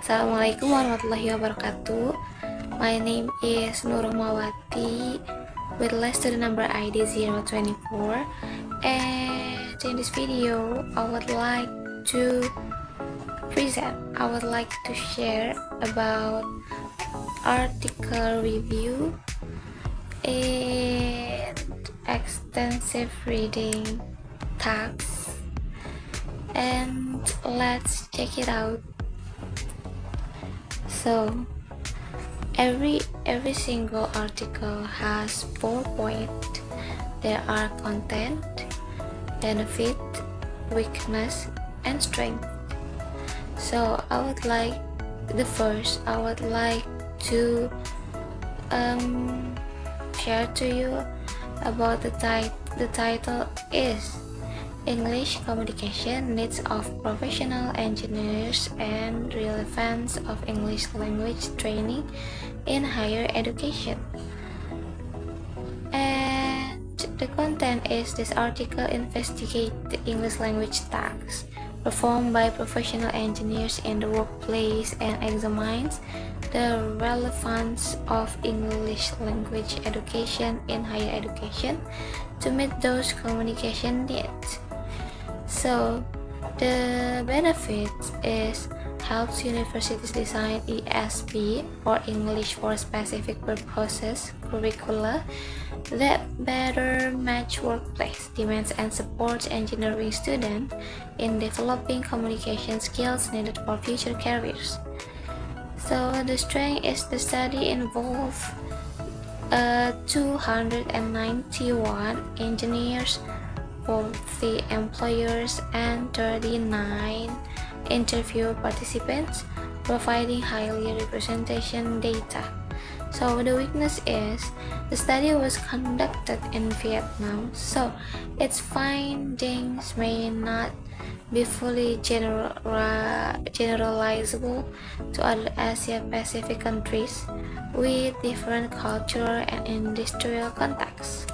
Assalamualaikum warahmatullahi wabarakatuh. My name is Nurmawati with student number ID 024, and in this video I would like to share about article review and extensive reading tasks, and let's check it out. So every single article has 4 points. There are content, benefit, weakness, and strength. So I would like to share to you about the title is English Communication Needs of Professional Engineers and Relevance of English Language Training in Higher Education. And the content is this article investigates the English language tasks performed by professional engineers in the workplace and examines the relevance of English language education in higher education to meet those communication needs. So the benefit is helps universities design ESP or English for Specific Purposes curricula that better match workplace demands and supports engineering students in developing communication skills needed for future careers. So the strength is the study involved 291 engineers, 40 employers, and 39 interview participants, providing highly representation data. So the weakness is the study was conducted in Vietnam, so its findings may not be fully generalizable to other Asia-Pacific countries with different cultural and industrial contexts.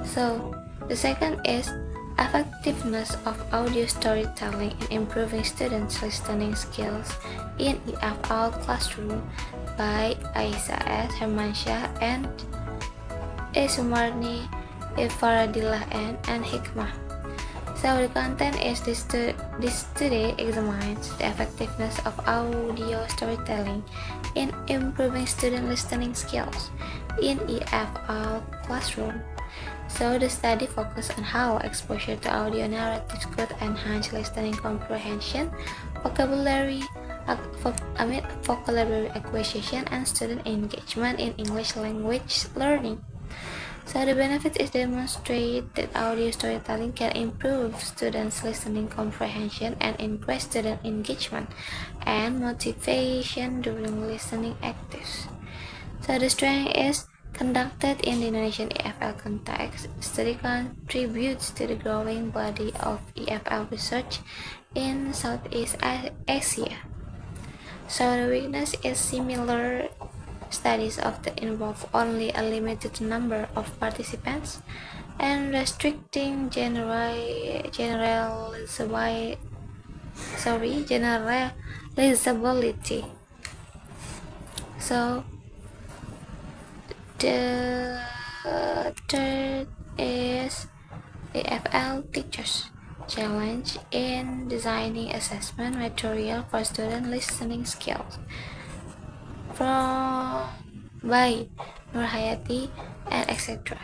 So the second is effectiveness of audio storytelling in improving students' listening skills in EFL classroom by Aisyah S. Hermansyah and Sumarni Ifaradillah and Hikmah. So the content is this study examines the effectiveness of audio storytelling in improving student listening skills in EFL classroom. So the study focused on how exposure to audio narratives could enhance listening comprehension, vocabulary acquisition, and student engagement in English language learning. So the benefit is demonstrate that audio storytelling can improve students' listening comprehension and increase student engagement and motivation during listening activities. So the strength is conducted in the Indonesian EFL context. Study contributes to the growing body of EFL research in Southeast Asia. So the weakness is similar studies often involve only a limited number of participants and restricting generalizability. So the third is EFL teachers challenge in designing assessment material for student listening skills from by Nurhayati and etc.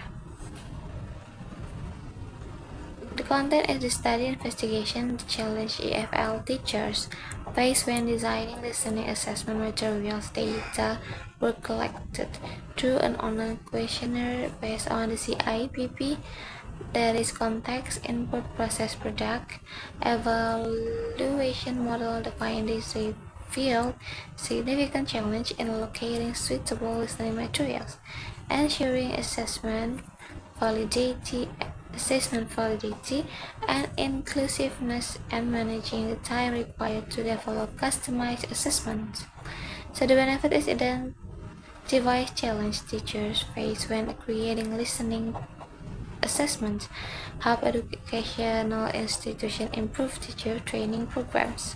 The content is the study investigation the challenge EFL teachers face when designing listening assessment materials. Data were collected through an online questionnaire based on the CIPP, that is context, input, process, product, evaluation model. The findings revealed significant challenge in locating suitable listening materials, ensuring assessment validity and inclusiveness, and managing the time required to develop customized assessments. So the benefit is identify challenge teachers face when creating listening assessments, help educational institutions improve teacher training programs.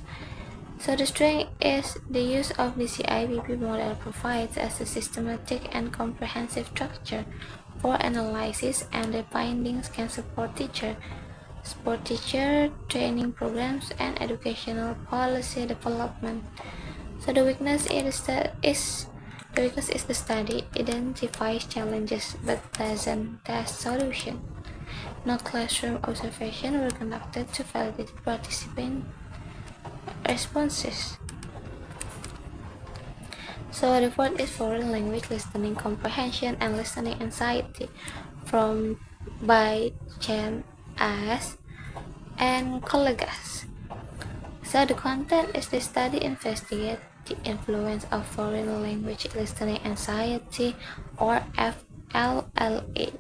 So the strength is the use of the CIPP model provides us a systematic and comprehensive structure for analysis, and the findings can support teacher training programs and educational policy development. So the weakness is the study identifies challenges but doesn't test solution. No classroom observation were conducted to validate participant responses. So the fourth is foreign language listening comprehension and listening anxiety from by Chen S. and colleagues. So the content is the study investigate the influence of foreign language listening anxiety or FLLA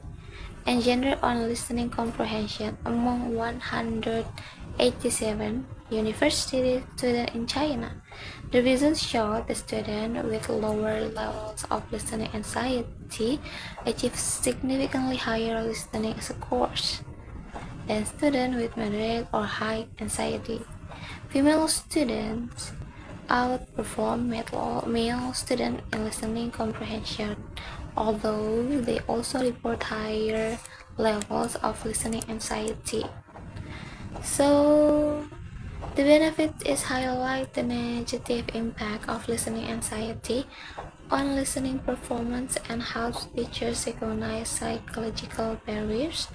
engendered on listening comprehension among 187 university students in China. The results show the students with lower levels of listening anxiety achieve significantly higher listening scores than students with moderate or high anxiety. Female students outperform male students in listening comprehension, although they also report higher levels of listening anxiety. So the benefit is highlight the negative impact of listening anxiety on listening performance and helps teachers recognize psychological barriers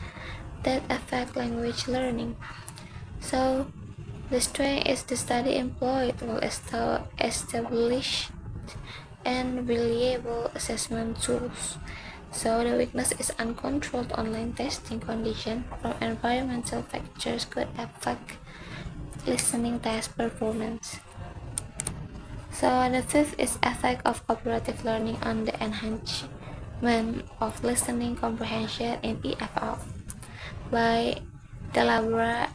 that affect language learning. So the strength is the study employed will establish and reliable assessment tools. So the weakness is uncontrolled online testing condition from environmental factors could affect listening test performance. So the fifth is effect of cooperative learning on the enhancement of listening comprehension in EFL by Delabra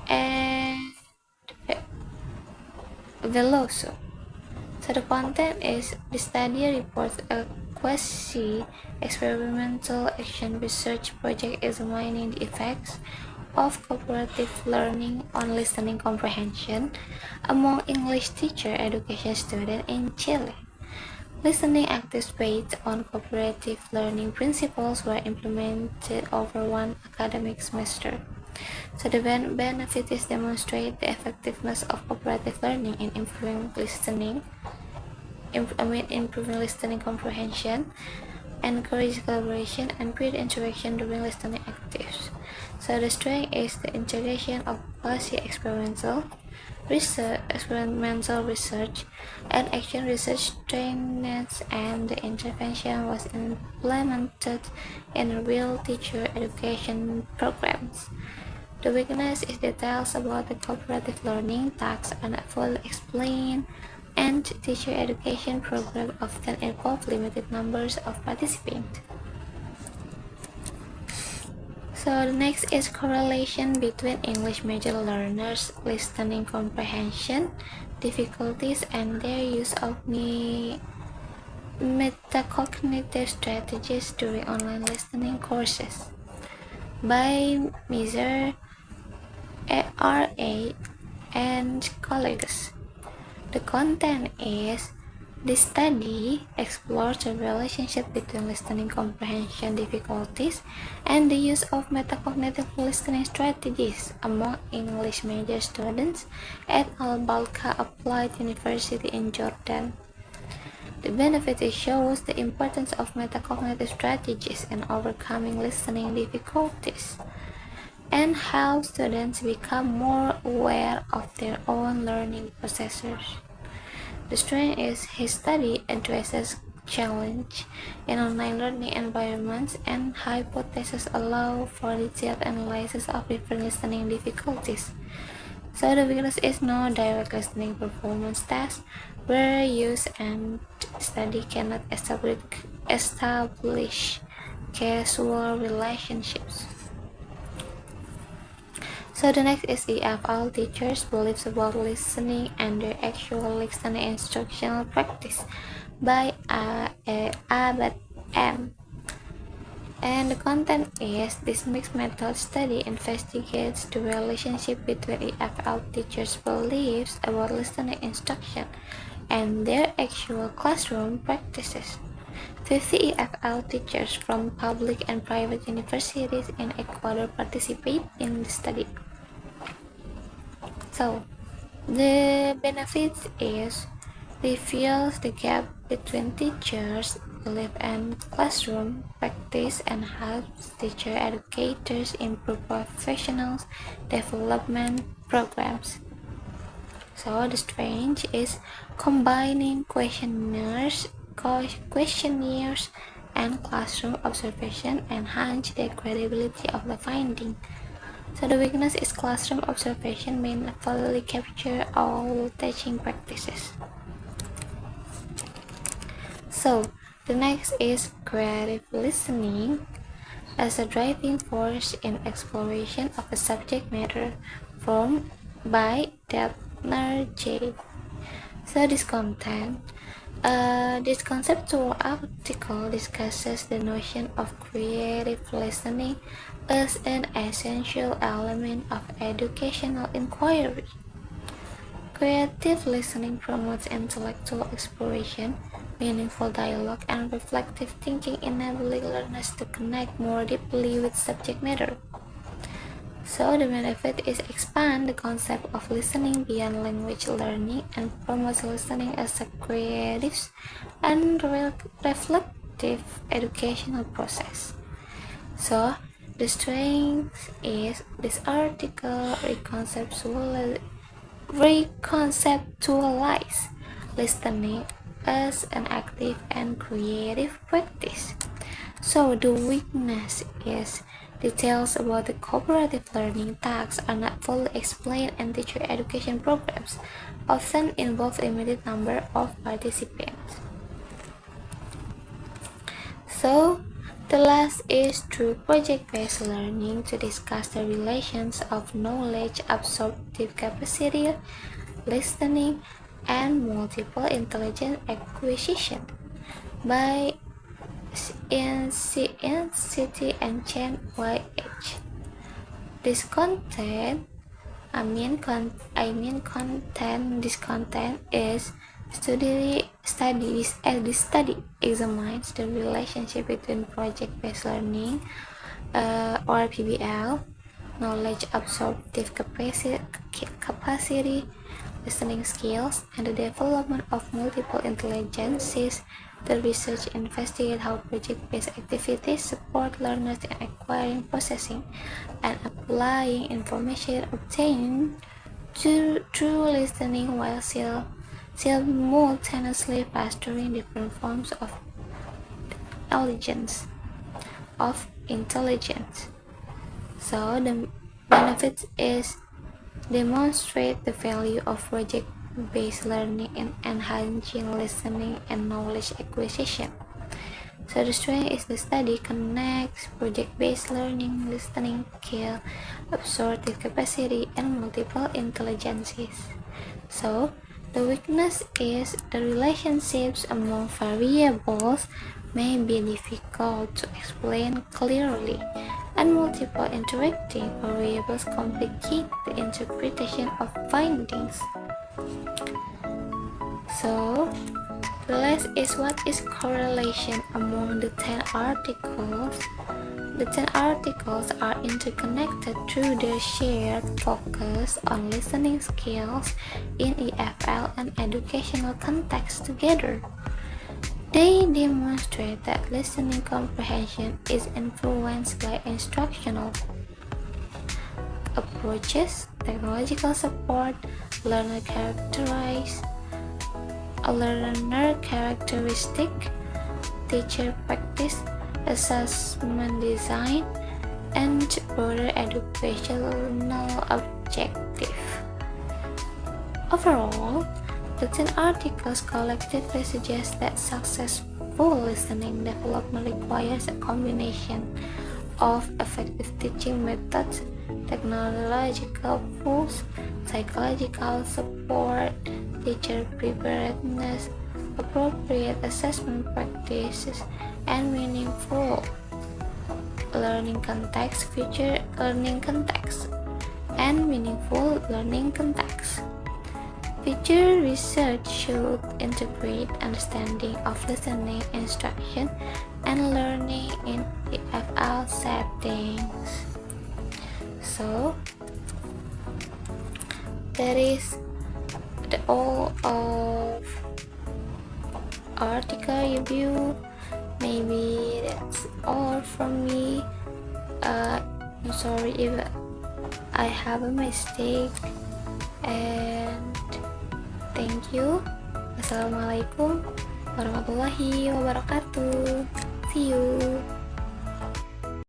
and Veloso. So the content is the study reports a quasi-experimental action research project examining the effects of cooperative learning on listening comprehension among English teacher education students in Chile. Listening activities based on cooperative learning principles were implemented over one academic semester. So the benefit is demonstrate the effectiveness of cooperative learning in improving listening comprehension, encourage collaboration and peer interaction during listening activities. So the strength is the integration of quasi-experimental research and action research trainings, and the intervention was implemented in real teacher education programs. The weakness is details about the cooperative learning tasks are not fully explained, and teacher education programs often involve limited numbers of participants. So the next is correlation between English major learners' listening comprehension difficulties and their use of metacognitive strategies during online listening courses by Miser R.A. and colleagues. The content is the study explores the relationship between listening comprehension difficulties and the use of metacognitive listening strategies among English major students at Al-Balqa Applied University in Jordan. The benefit shows the importance of metacognitive strategies in overcoming listening difficulties and how students become more aware of their own learning processes. The strength is his study addresses challenge in online learning environments, and hypotheses allow for detailed analysis of different listening difficulties. So the weakness is no direct listening performance test were used, and study cannot establish causal relationships. So the next is EFL teachers' beliefs about listening and their actual listening instructional practice by Abad M. And the content is this mixed method study investigates the relationship between EFL teachers' beliefs about listening instruction and their actual classroom practices. 50 EFL teachers from public and private universities in Ecuador participate in the study. So, the benefits is reveals the gap between teachers' belief and classroom practice and helps teacher educators improve professional development programs. So the strength is combining questionnaires and classroom observation enhance the credibility of the finding. So the weakness is classroom observation may not fully capture all teaching practices. So the next is creative listening as a driving force in exploration of a subject matter formed by Debner J. So this conceptual article discusses the notion of creative listening as an essential element of educational inquiry. Creative listening promotes intellectual exploration, meaningful dialogue, and reflective thinking, enabling learners to connect more deeply with subject matter. So the benefit is expand the concept of listening beyond language learning and promotes listening as a creative and reflective educational process. So the strength is this article reconceptualize listening as an active and creative practice. So the weakness is details about the cooperative learning tasks are not fully explained and teacher education programs often involve a limited number of participants. So the last is through project-based learning to discuss the relations of knowledge absorptive capacity, listening, and multiple intelligence acquisition by NCT and Chen YH. This content is study examines the relationship between project-based learning or PBL, knowledge absorptive capacity, listening skills, and the development of multiple intelligences. The research investigates how project-based activities support learners in acquiring, processing, and applying information obtained through listening while simultaneously fostering different forms of intelligence. So the benefits is demonstrate the value of project-based learning in enhancing listening and knowledge acquisition. So the strength is the study connects project-based learning, listening skill, absorptive capacity, and multiple intelligences. So the weakness is the relationships among variables may be difficult to explain clearly, and multiple interacting variables complicate the interpretation of findings. So the last is what is correlation among the 10 articles. The 10 articles are interconnected through their shared focus on listening skills in EFL and educational context together. They demonstrate that listening comprehension is influenced by instructional approaches, technological support, learner characteristic, teacher practice, assessment design, and broader educational objective. Overall, the 10 articles collectively suggest that successful listening development requires a combination of effective teaching methods, technological tools, psychological support, teacher preparedness, appropriate assessment practices, and meaningful learning context, future learning context, and meaningful learning context. Future research should integrate understanding of listening, instruction, and learning in EFL settings. So, that is the all of article review. Maybe that's all from me. I'm sorry if I have a mistake, and thank you. Assalamualaikum warahmatullahi wabarakatuh. See you.